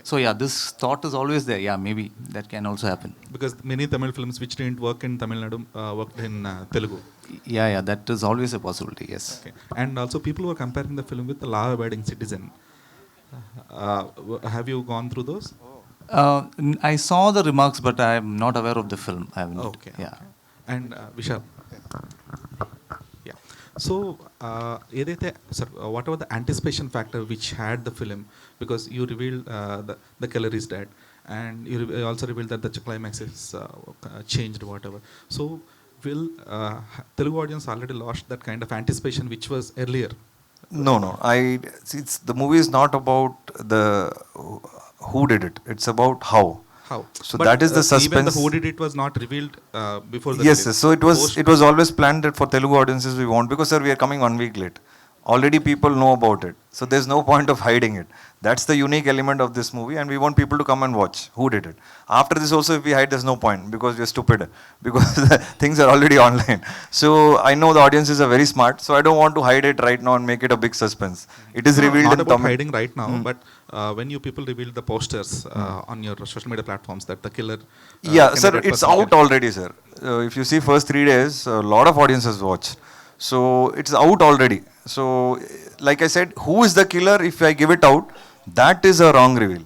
So yeah, this thought is always there. Yeah, maybe that can also happen. Because many Tamil films which didn't work in Tamil Nadu worked in Telugu. Yeah, that is always a possibility, yes. Okay. And also people were comparing the film with The Law-Abiding Citizen. Have you gone through those? I saw the remarks, but I am not aware of the film. I haven't. Okay. Yeah. Okay. And Vishal. Yeah. So, what about the anticipation factor which had the film? Because you revealed the killer is dead, and you also revealed that the climax is changed, whatever. So, will Telugu audience already lost that kind of anticipation which was earlier? No. The movie is not about who did it. It's about how. So but that is the suspense. Even the who did it was not revealed before the yes, release. So it was always planned that for Telugu audiences we want, because sir, we are coming 1 week late. Already people know about it. So there's no point of hiding it. That's the unique element of this movie, and we want people to come and watch who did it. After this also, if we hide, there's no point, because we're stupid, because things are already online. So I know the audiences are very smart, so I don't want to hide it right now and make it a big suspense. It is revealed not in about Tamil. hiding right now, but when you people revealed the posters on your social media platforms that the killer yeah sir, it's out already, sir. If you see first 3 days, a lot of audiences watched. So it's out already. So like I said, who is the killer? If I give it out, that is a wrong reveal.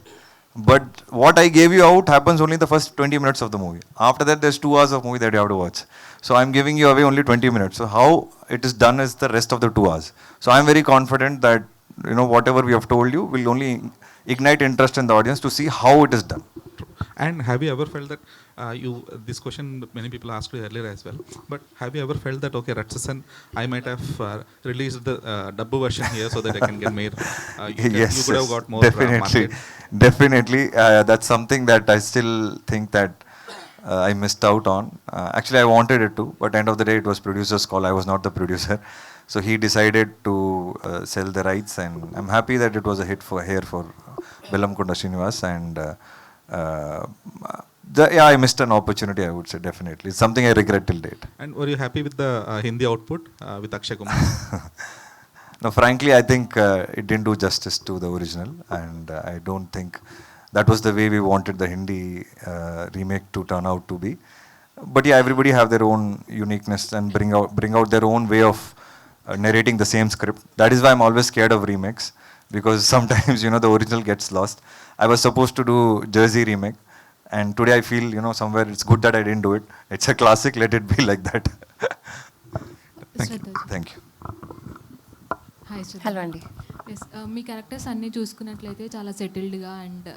But what I gave you out happens only the first 20 minutes of the movie. After that, there's 2 hours of movie that you have to watch. So I'm giving you away only 20 minutes. So how it is done is the rest of the 2 hours. So I'm very confident that whatever we have told you will only ignite interest in the audience to see how it is done. And have you ever felt that this question many people asked you earlier as well, but have you ever felt that, okay, Ratchasan, I might have released the dubbo version here so that I can get made, Yes, you could have yes, got more definitely, market. definitely. That's something that I still think that I missed out on. Actually, I wanted it to, but end of the day, it was producer's call. I was not the producer, so he decided to sell the rights, and I'm happy that it was a hit for Bellamkonda Srinivas, and yeah, I missed an opportunity, I would say, definitely. It's something I regret till date. And were you happy with the Hindi output with Akshay Kumar? No, frankly, I think it didn't do justice to the original, and I don't think that was the way we wanted the Hindi remake to turn out to be. But yeah, everybody have their own uniqueness and bring out their own way of narrating the same script. That is why I'm always scared of remakes, because sometimes, you know, the original gets lost. I was supposed to do Jersey remake, and today I feel, you know, somewhere it's good that I didn't do it. It's a classic, let it be like that. Thank you. Hi hello అండి. Yes, మీ characters అన్నీ చూసుకున్నట్లయితే చాలా సెటిల్డ్గా and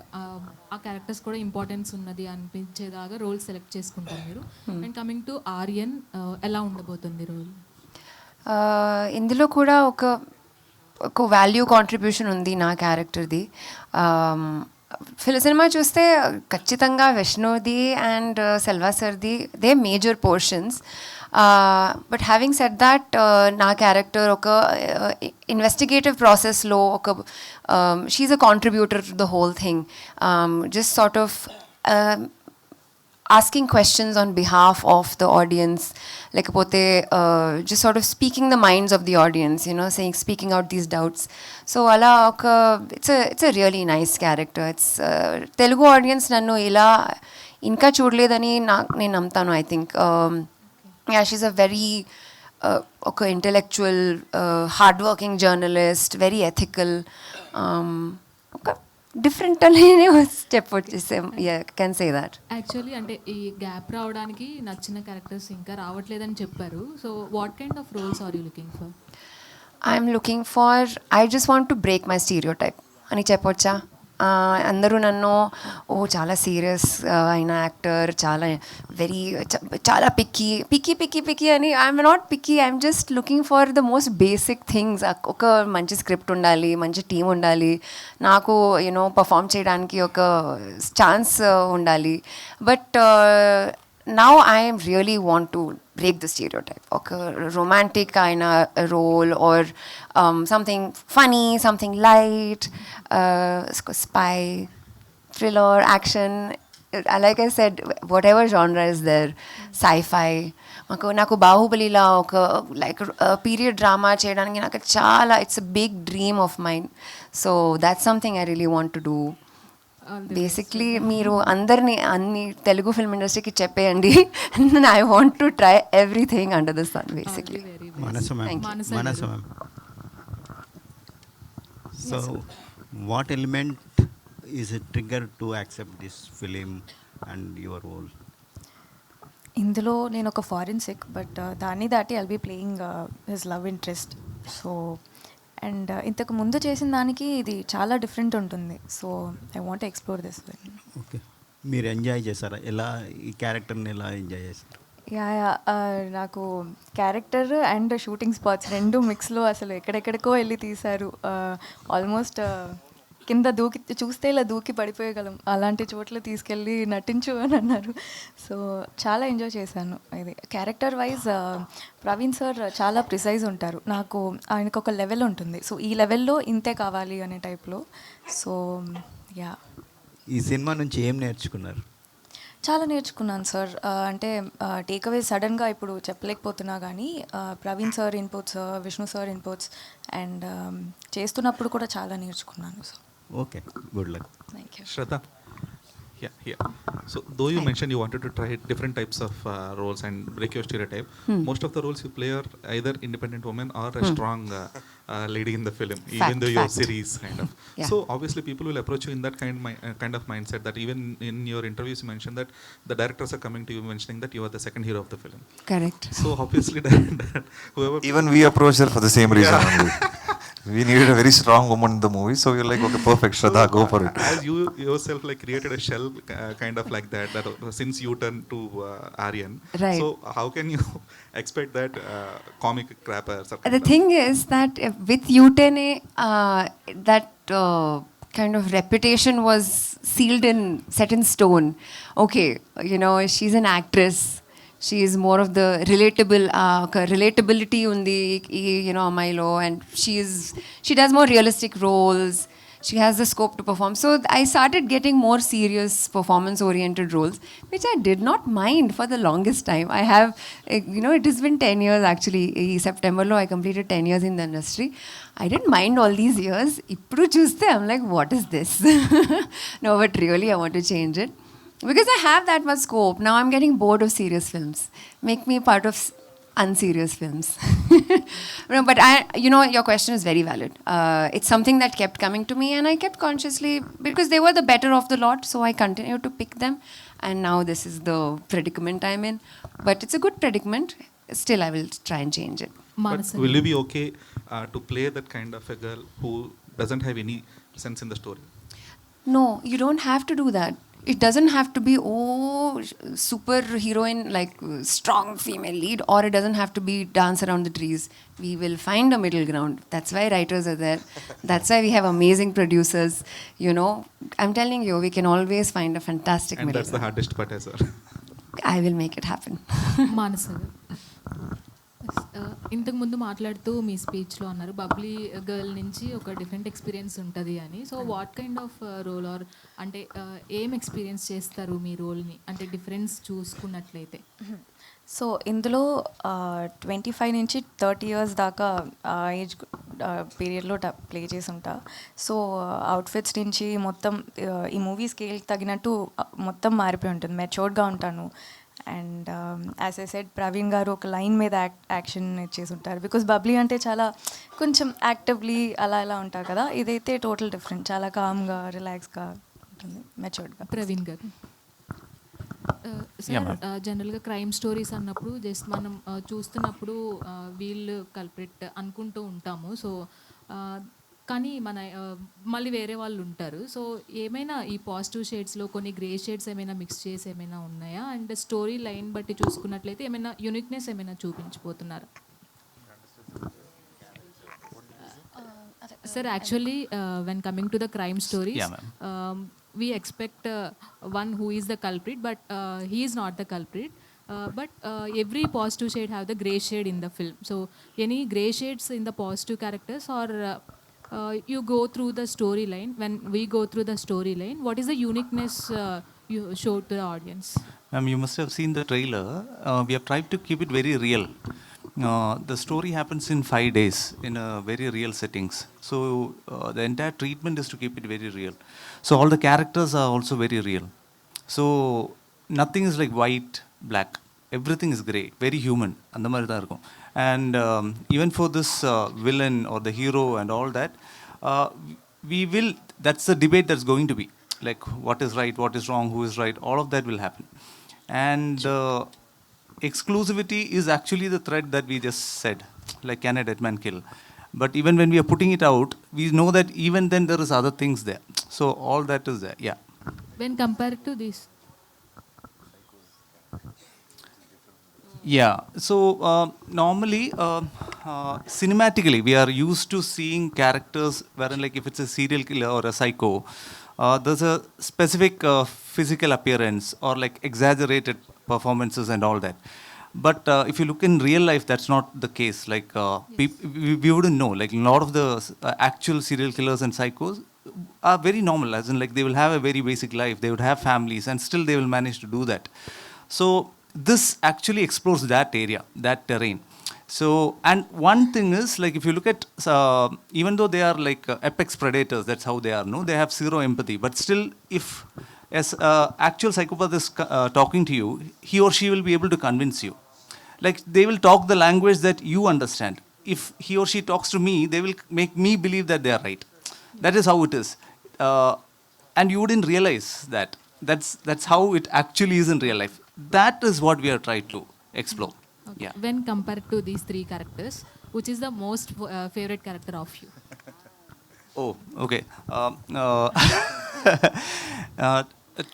ఆ characters కూడా importance ఉన్నది అనిపించేదాగా role select చేసుకుంటారు మీరు. And coming to Aryan, ఎలా ఉండబోతుంది రోల్? ఇందులో కూడా ఒక వాల్యూ కాంట్రిబ్యూషన్ ఉంది నా క్యారెక్టర్ది. సినిమా చూస్తే ఖచ్చితంగా విష్ణుది అండ్ సెల్వా సర్ది they major portions. But having said that, నా క్యారెక్టర్ ఒక ఇన్వెస్టిగేటివ్ ప్రాసెస్లో she's a contributor to the whole thing. Just sort of asking questions on behalf of the audience, lekapothe just sort of speaking the minds of the audience, you know, speaking out these doubts. So ala it's a really nice character. It's Telugu audience nannu ila inka chudledani nenu namtanu, I think. Yeah, she's a very intellectual, hardworking journalist, very ethical, different అనే step వచ్చేసాం. Can say that. Actually అంటే ఈ gap రావడానికి నచ్చిన characters ఇంకా రావట్లేదని చెప్పారు. So what kind of roles are you looking for? I'm looking for, I just want to break my stereotype అని చెప్పొచ్చా. అందరూ నన్ను చాలా సీరియస్ అయిన యాక్టర్, చాలా పిక్కీ అని. I'm not picky, I'm just looking for the most basic things. ఒక మంచి స్క్రిప్ట్ ఉండాలి, మంచి టీం ఉండాలి, నాకు యూనో పర్ఫామ్ చేయడానికి ఒక ఛాన్స్ ఉండాలి. But now I really want to break the stereotype. Okay, romantic kind of role, or something funny, something light, spy, thriller, action. Like I said, whatever genre is there, sci-fi. Naku Bahubali-la oka like period drama cheyadaniki naku chaala, it's a big dream of mine. So that's something I really want to do. Basically మీరు అందరినీ అన్ని Telugu film ఇండస్ట్రీకి చెప్పేయండి. I want to try everything under the sun basically. మనసు ma'am. So what element is a trigger to accept this film and your role? ఇందులో నేను ఒక forensic, but దాన్ని దాటి I'll be playing his love interest. So and ఇంతకు ముందు చేసిన దానికి ఇది చాలా డిఫరెంట్ ఉంటుంది. So I want explore this. Okay, మీరు ఎంజాయ్ చేశారా? ఎలా ఈ క్యారెక్టర్ని ఎలా ఎంజాయ్ చేశారు? నాకు క్యారెక్టర్ అండ్ షూటింగ్ స్పాట్స్ రెండు మిక్స్లో అసలు ఎక్కడెక్కడికో వెళ్ళి తీశారు. ఆల్మోస్ట్ కింద చూస్తే ఇలా దూకి పడిపోయగలం అలాంటి చోట్ల తీసుకెళ్ళి నటించు అని అన్నారు. సో చాలా ఎంజాయ్ చేశాను. ఇది క్యారెక్టర్ వైజ్ ప్రవీణ్ సార్ చాలా ప్రిసైజ్ ఉంటారు. నాకు ఆయనకు ఒక లెవెల్ ఉంటుంది. సో ఈ లెవెల్లో ఇంతే కావాలి అనే టైప్లో. సో యా, ఈ సినిమా నుంచి ఏం నేర్చుకున్నారు? చాలా నేర్చుకున్నాను సార్. అంటే టేక్అవే సడన్గా ఇప్పుడు చెప్పలేకపోతున్నా, కానీ Praveen sir inputs, Vishnu sir inputs and చేస్తున్నప్పుడు కూడా చాలా నేర్చుకున్నాను. So okay, good luck. Thank you. Shraddha, yeah. So though you mentioned you wanted to try different types of roles and break your stereotype, most of the roles you play are either independent woman or a strong lady in the film, even though you're series kind of. So obviously people will approach you in that kind of mindset, that even in your interviews you mentioned that the directors are coming to you mentioning that you are the second hero of the film. Correct. So obviously whoever, even we approach her for the same reason only. We needed a very strong woman in the movie, so we're like, okay, perfect, Shraddha, go for it. As you yourself like created a shell kind of like that, since you turned to Aaryan. Right. So how can you expect that comic rappers? The thing is that with Utene, that kind of reputation was sealed in, set in stone. Okay, you know, she's an actress. She is more of the relatability undi, you know, Amilo, and she does more realistic roles. She has the scope to perform. So I started getting more serious performance-oriented roles, which I did not mind for the longest time. I have, you know, it has been 10 years actually. In September, I completed 10 years in the industry. I didn't mind all these years. Ippudu chuste, I'm like, what is this? No, but really, I want to change it. Because I have that much scope. Now I'm getting bored of serious films. Make me part of unserious films. No, but you know, your question is very valid. It's something that kept coming to me, and I kept consciously, because they were the better of the lot, so I continued to pick them. And now this is the predicament I'm in. But it's a good predicament. Still, I will try and change it. But will you be okay to play that kind of a girl who doesn't have any sense in the story? No, you don't have to do that. It doesn't have to be, super heroine, like strong female lead, or it doesn't have to be dance around the trees. We will find a middle ground. That's why writers are there. That's why we have amazing producers. You know, I'm telling you, we can always find a fantastic And middle that's the ground. hardest part as well. I will make it happen. మానస ఇంతకు ముందు మాట్లాడుతూ మీ స్పీచ్లో అన్నారు Babli girl నుంచి ఒక different experience ఉంటుంది అని. So what kind of role are అంటే ఏం ఎక్స్పీరియన్స్ చేస్తారు మీ రోల్ని, అంటే డిఫరెన్స్ చూసుకున్నట్లయితే? సో ఇందులో 25 నుంచి 30 ఇయర్స్ దాకా ఏజ్ పీరియడ్లో ప్లే చేసి ఉంటా. సో అవుట్ఫిట్స్ నుంచి మొత్తం ఈ మూవీ స్కేల్కి తగినట్టు మొత్తం మారిపోయి ఉంటుంది. మెచ్యూర్డ్గా ఉంటాను. And as I said, Praveen గారు ఒక లైన్ మీద యాక్షన్ ఇచ్చేసి ఉంటారు. బికాస్ బబ్లీ అంటే చాలా కొంచెం యాక్టివ్లీ అలా ఇలా ఉంటారు కదా, ఇదైతే టోటల్ డిఫరెంట్, చాలా కామ్గా రిలాక్స్గా ఉంటుంది, మెచ్యూర్డ్గా. ప్రవీణ్ గారు సార్, జనరల్గా క్రైమ్ స్టోరీస్ అన్నప్పుడు జస్ట్ మనం చూస్తున్నప్పుడు వీళ్ళు కల్ప్రిట్ అనుకుంటూ ఉంటాము. సో కానీ మళ్ళీ వేరే వాళ్ళు ఉంటారు. సో ఏమైనా ఈ పాజిటివ్ షేడ్స్లో కొన్ని గ్రే షేడ్స్ ఏమైనా మిక్స్ చేసి ఏమైనా ఉన్నాయా? అండ్ స్టోరీ లైన్ బట్టి చూసుకున్నట్లయితే ఏమైనా యూనిక్నెస్ ఏమైనా చూపించిపోతున్నారా? Sir, actually when coming to the crime stories, we expect one who is the culprit, but he is not the culprit. But every positive shade have the grey shade in the film. So any grey shades in the positive characters, or you go through the storyline? When we go through the storyline, what is the uniqueness you show to the audience? You must have seen the trailer. We have tried to keep it very real. The story happens in 5 days in a very real settings. So the entire treatment is to keep it very real. So all the characters are also very real. So nothing is like white, black. Everything is grey, very human. And even for this villain or the hero and all that, that's the debate that's going to be. Like what is right, what is wrong, who is right, all of that will happen. And exclusivity is actually the thread that we just said, like can a dead man kill? But even when we are putting it out, we know that even then there is other things there. So all that is there, yeah. When compared to this? Yeah, so normally, cinematically, we are used to seeing characters wherein, like if it's a serial killer or a psycho, there's a specific physical appearance or like exaggerated performances and all that. But if you look in real life, that's not the case. Like we wouldn't know. Like a lot of the actual serial killers and psychos are very normal, as in like they will have a very basic life. They would have families, and still they will manage to do that. So this actually explores that area, that terrain. So, and one thing is, like if you look at, even though they are like apex predators, that's how they are, no? They have zero empathy. But still, if as actual psychopath is talking to you, he or she will be able to convince you. Like they will talk the language that you understand. If he or she talks to me, they will make me believe that they are right. That is how it is. And you wouldn't realize that. That's how it actually is in real life. That is what we are trying to explore. Okay. Yeah. When compared to these three characters, which is the most favorite character of you? Oh, okay. Uh,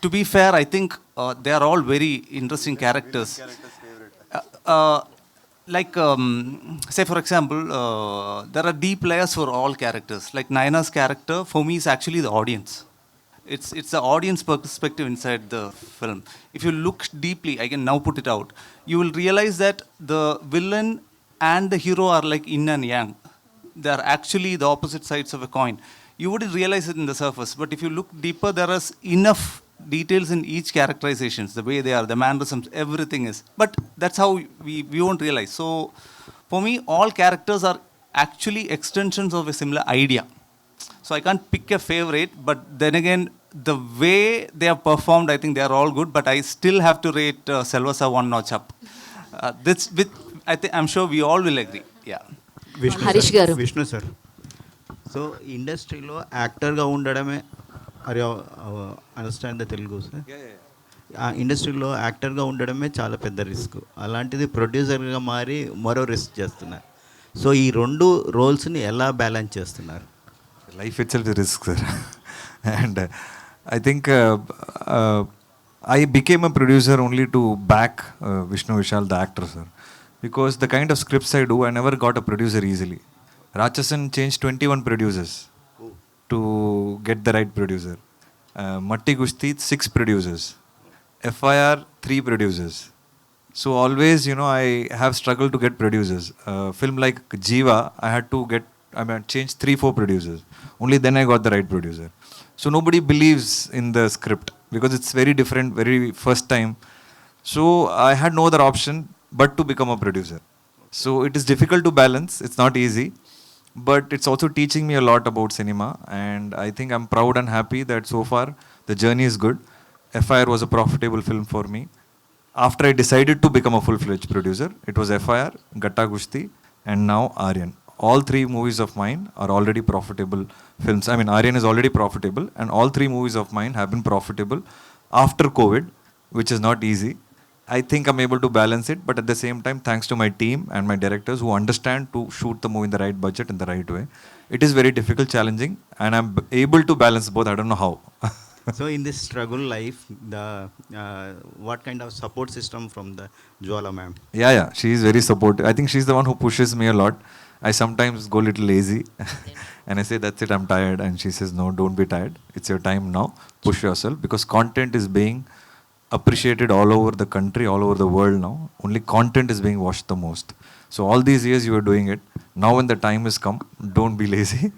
to be fair, I think they are all very interesting characters. Like, say for example, there are deep layers for all characters. Like Naina's character, for me, is actually the audience. It's the audience perspective inside the film. If you look deeply, I can now put it out. You will realize that the villain and the hero are like yin and yang. They are actually the opposite sides of a coin. You wouldn't realize it in the surface, but if you look deeper, there is enough details in each characterizations, the way they are, the mannerisms, everything is. But that's how we won't realize. So for me, all characters are actually extensions of a similar idea. So I can't pick a favorite, but then again, the way they have performed, I think they are all good, but I still have to rate Selvasa one notch up. I'm sure we all will agree. Yeah. Harish గారు Vishnu sir so ఇండస్ట్రీలో యాక్టర్గా ఉండడమే అరే understand the Telugu sir ఆ ఇండస్ట్రీలో యాక్టర్గా ఉండడమే చాలా పెద్ద రిస్క్, అలాంటిది ప్రొడ్యూసర్గా మారి మరో రిస్క్ చేస్తున్నారు. సో ఈ రెండు రోల్స్ని ఎలా బ్యాలెన్స్ చేస్తున్నారు? Life itself is a risk, sir. And I think I became a producer only to back Vishnu Vishal, the actor, sir. Because the kind of scripts I do, I never got a producer easily. Rachasan changed 21 producers to get the right producer. Matti Gushti, 6 producers. FIR, 3 producers. So always, I have struggled to get producers. Film like Jiva, I had to change 3-4 producers. Only then I got the right producer. So nobody believes in the script because it's very different, very first time. So I had no other option but to become a producer. So it is difficult to balance. It's not easy, but it's also teaching me a lot about cinema. And I think I'm proud and happy that so far the journey is good. FIR was a profitable film for me. After I decided to become a full-fledged producer, it was FIR, Gatta Gushti, and now Aaryan. All 3 movies of mine are already profitable films. I mean, Aaryan is already profitable, and all 3 movies of mine have been profitable after COVID, which is not easy. I think I'm able to balance it, but at the same time, thanks to my team and my directors who understand to shoot the movie in the right budget in the right way. It is very difficult, challenging, and I'm able to balance both. I don't know how. So in this struggle life, what kind of support system from the Jwala ma'am? Yeah, she is very supportive. I think she's the one who pushes me a lot. I sometimes go a little lazy and I say, that's it, I'm tired. And she says, no, don't be tired. It's your time now. Push yourself, because content is being appreciated all over the country, all over the world now. Only content is being watched the most. So all these years you were doing it. Now when the time has come, don't be lazy.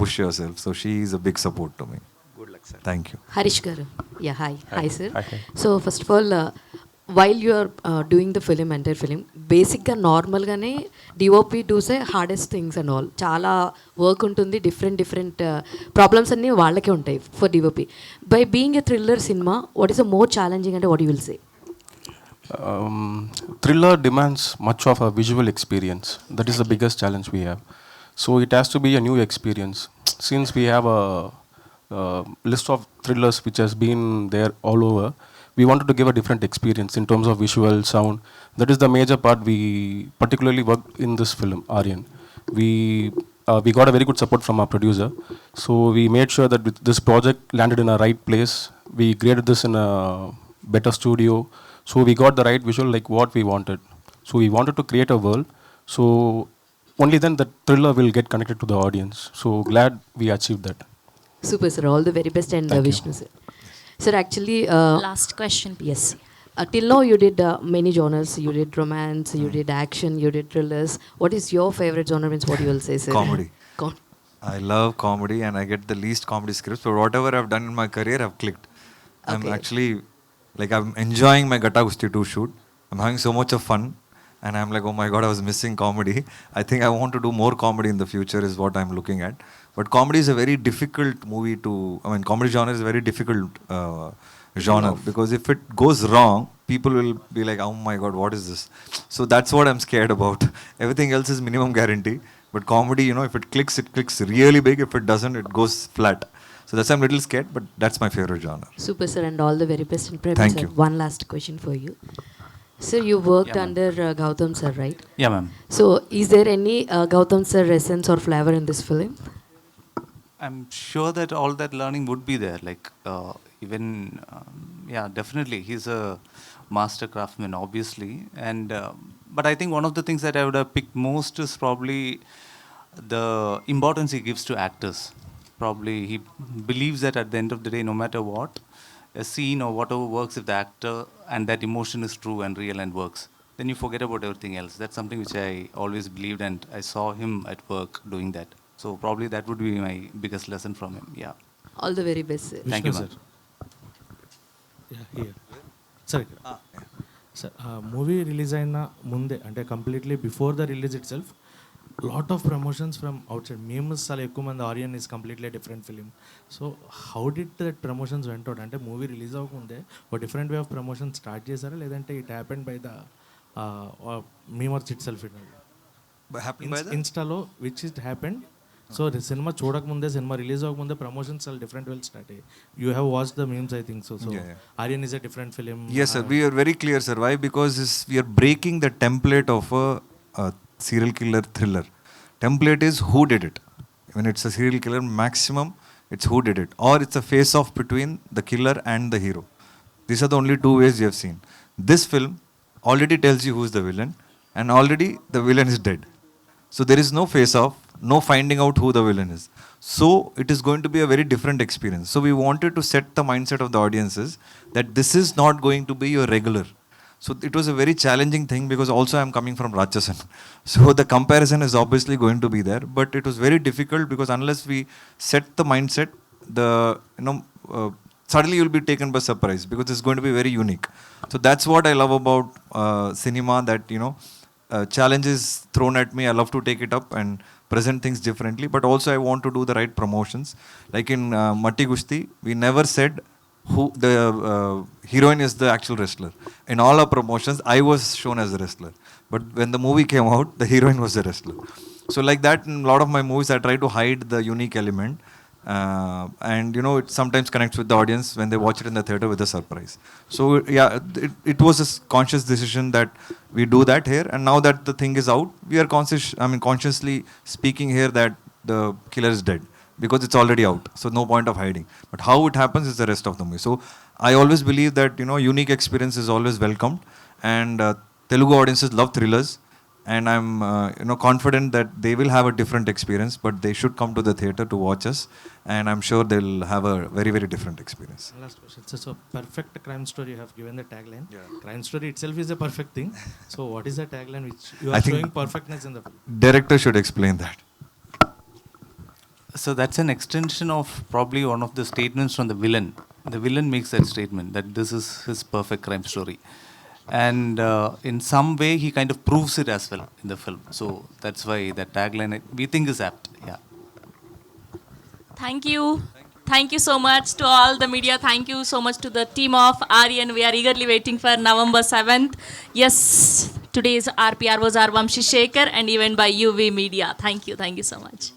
Push yourself. So she is a big support to me. Good luck, sir. Thank you. Harish garu. Yeah, hi. Hi, sir. Hi. So first of all, while you are doing the film, entire film, బేసిక్గా నార్మల్గానే DOP does hardest things and all. చాలా work ఉంటుంది, different problems అన్నీ వాళ్ళకే ఉంటాయి for DOP. By being a thriller cinema, what is the more challenging అంటే what you will say? Thriller demands much of a visual experience. That is the biggest challenge we have. So it has to be a new experience. Since we have a list of thrillers which has been there all over, we wanted to give a different experience in terms of visual, sound. That is the major part we particularly worked in this film, Aaryan. We got a very good support from our producer. So we made sure that this project landed in a right place. We graded this in a better studio. So we got the right visual like what we wanted. So we wanted to create a world. So only then the thriller will get connected to the audience. So glad we achieved that. Super, sir. All the very best. And Vishnu, sir. Sir, actually... Last question. Yes. Till now you did many genres. You did romance, you did action, you did thrillers. What is your favorite genre? Means what you will say, sir? Comedy. I love comedy and I get the least comedy scripts. But whatever I've done in my career, I've clicked. I'm actually, I'm enjoying my Gatta Gushti 2 shoot. I'm having so much of fun. And I'm like, oh my God, I was missing comedy. I think I want to do more comedy in the future is what I'm looking at. But comedy is a very difficult comedy genre is a very difficult genre. Because if it goes wrong, people will be like, oh my God, what is this? So that's what I'm scared about. Everything else is minimum guarantee. But comedy, if it clicks really big. If it doesn't, it goes flat. So that's why I'm a little scared, but that's my favorite genre. Super, sir, and all the very best. And Prem, Thank sir, you. one last question for you. Sir, you worked Yeah, ma'am. under Gautam sir, right? Yeah, ma'am. So, is there any Gautam sir essence or flavor in this film? I'm sure that all that learning would be there. Like even yeah, definitely he's a master craftsman, obviously. And but I think one of the things that I would have picked most is probably the importance he gives to actors. Probably he believes that at the end of the day, no matter what, a scene or whatever works, if the actor and that emotion is true and real and works, then you forget about everything else. That's something which I always believed, and I saw him at work doing that. So probably that would be my biggest lesson from him. Yeah. All the very best, sir. Thank you, ma'am. Sir sir movie release అయిన ముందే అంటే completely before the release itself lot of promotions from outside మేము చాలా ఎక్కువ మంది Aaryan is completely different film. So how did that promotions went out? అంటే movie release అవ్వకముందే ఒక different way of promotion start చేశారా, లేదంటే it happened by the memers itself ఇన్స్టాలో which it happened? So cinema చూడకముందే, సినిమా రిలీజ్ అవ్వకముందే promotions చాలా different well start అయ్యాయి. You have watch the memes I think so. So Aryan is a different film. Yes, sir. We are very clear, sir. Why? Because we are breaking the template of a serial killer thriller. Template is who did it. When it's a serial killer, maximum it's who did it, or it's a face-off between the killer and the hero. These are the only two ways you have seen. This film already tells you who's the villain, and already the villain is dead. So there is no face-off, no finding out who the villain is. So it is going to be a very different experience. So we wanted to set the mindset of the audiences that this is not going to be your regular. So it was a very challenging thing because also I am coming from Ratchasan. So the comparison is obviously going to be there, but it was very difficult because unless we set the mindset, suddenly you'll be taken by surprise because it's going to be very unique. So that's what I love about cinema, that challenge is thrown at me. I love to take it up and present things differently, but also I want to do the right promotions. Like in Matti Gushti, we never said who the heroine is the actual wrestler. In all our promotions, I was shown as a wrestler, but when the movie came out, the heroine was the wrestler. So like that, in a lot of my movies, I try to hide the unique element. And it sometimes connects with the audience when they watch it in the theater with a surprise. So yeah, it was a conscious decision that we do that here, and now that the thing is out, we are consciously speaking here that the killer is dead because it's already out, so no point of hiding. But how it happens is the rest of the movie. So I always believe that unique experience is always welcomed, and Telugu audiences love thrillers. And I'm confident that they will have a different experience, but they should come to the theater to watch us, and I'm sure they'll have a very, very different experience. Last question. So perfect crime story, you have given the tagline. Crime story itself is a perfect thing. So what is the tagline which you are showing perfectness in the film? Director should explain that. So that's an extension of probably one of the statements from the villain. The villain makes that statement that this is his perfect crime story. And in some way he kind of proves it as well in the film. So that's why that tagline we think is apt. Yeah. Thank you. Thank you so much to all the media. Thank you so much to the team of Aaryan. We are eagerly waiting for November 7th. Yes, today's RPR was our Vamshi Shekhar and even by UV Media. Thank you so much.